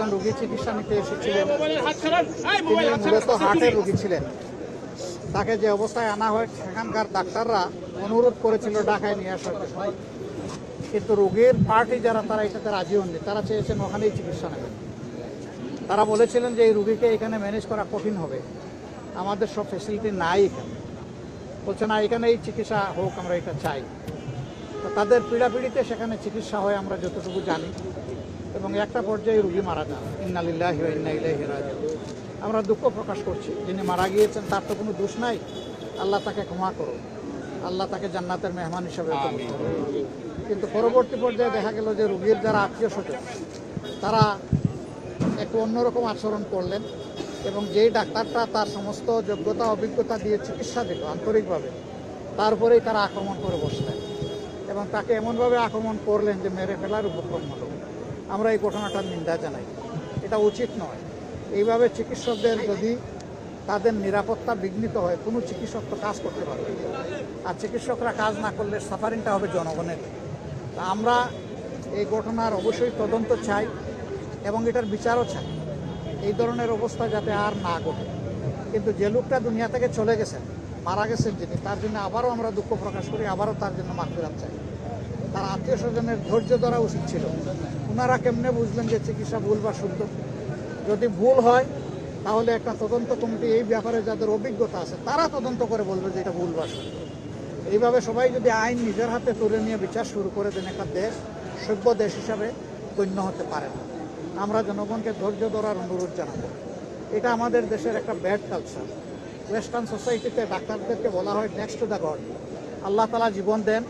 একজন রোগী চিকিৎসা নিতে এসেছিলেন, তিনি মূলত হার্টের রোগী ছিলেন। তাকে যে অবস্থায় আনা হয় সেখানকার ডাক্তাররা অনুরোধ করেছিল ঢাকায় নিয়ে আসার জন্য, কিন্তু রোগীর পার্টি যারা তারা এটাতে রাজি হননি, তারা চেয়েছেন ওখানেই চিকিৎসা নেবেন। তারা বলেছিলেন যে এই রুগীকে এখানে ম্যানেজ করা কঠিন হবে, আমাদের সব ফেসিলিটি নাই এখানে। বলছে না, এখানে এই চিকিৎসা হোক, আমরা এটা চাই। তো তাদের পীড়াপিড়িতে সেখানে চিকিৎসা হয় আমরা যতটুকু জানি, এবং একটা পর্যায়ে রুগী মারা যান। ইন্না লিল্লাহি ওয়া ইন্না ইলাইহি রাজিউন। আমরা দুঃখ প্রকাশ করছি, যিনি মারা গিয়েছেন তার তো কোনো দোষ নাই, আল্লাহ তাকে ক্ষমা করুন, আল্লাহ তাকে জান্নাতের মেহমান হিসাবে করুন। কিন্তু পরবর্তী পর্যায়ে দেখা গেল যে রুগীর যারা আত্মীয় স্বজন তারা একটু অন্যরকম আচরণ করলেন, এবং যেই ডাক্তারটা তার সমস্ত যোগ্যতা অভিজ্ঞতা দিয়ে চিকিৎসা দিল আন্তরিকভাবে, তারপরেই তারা আক্রমণ করে বসলেন এবং তাকে এমনভাবে আক্রমণ করলেন যে মেরে ফেলার উপক্রম হলো। আমরা এই ঘটনাটার নিন্দা জানাই, এটা উচিত নয়। এইভাবে চিকিৎসকদের যদি তাদের নিরাপত্তা বিঘ্নিত হয়, কোনো চিকিৎসক তো কাজ করতে পারবে না। আর চিকিৎসকরা কাজ না করলে সাফারিংটা হবে জনগণের। তা আমরা এই ঘটনার অবশ্যই তদন্ত চাই এবং এটার বিচারও চাই, এই ধরনের অবস্থা যাতে আর না ঘটে। কিন্তু যে লোকটা দুনিয়া থেকে চলে গেছেন, মারা গেছেন যিনি, তার জন্য আবারও আমরা দুঃখ প্রকাশ করি, আবারও তার জন্য মাগফিরাত চাই। তার আত্মীয় স্বজনের ধৈর্য ধরা উচিত ছিল। ওনারা কেমনে বুঝলেন যে চিকিৎসা ভুল বা শুদ্ধ? যদি ভুল হয় তাহলে একটা তদন্ত কমিটি এই ব্যাপারে যাদের অভিজ্ঞতা আছে তারা তদন্ত করে বলবে যে এটা ভুল বা শুদ্ধ। এইভাবে সবাই যদি আইন নিজের হাতে তুলে নিয়ে বিচার শুরু করে দেন, একটা দেশ সভ্য দেশ হিসাবে গণ্য হতে পারে না। আমরা জনগণকে ধৈর্য ধরার অনুরোধ জানাবো। এটা আমাদের দেশের একটা ব্যাড কালচার। ওয়েস্টার্ন সোসাইটিতে ডাক্তারদেরকে বলা হয় নেক্সট টু দ্য গড। আল্লাহ তাআলা জীবন দেন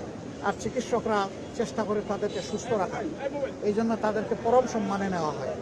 আর চিকিৎসকরা চেষ্টা করে তাদেরকে সুস্থ রাখার, এই জন্য তাদেরকে পরম সম্মানে নেওয়া হয়।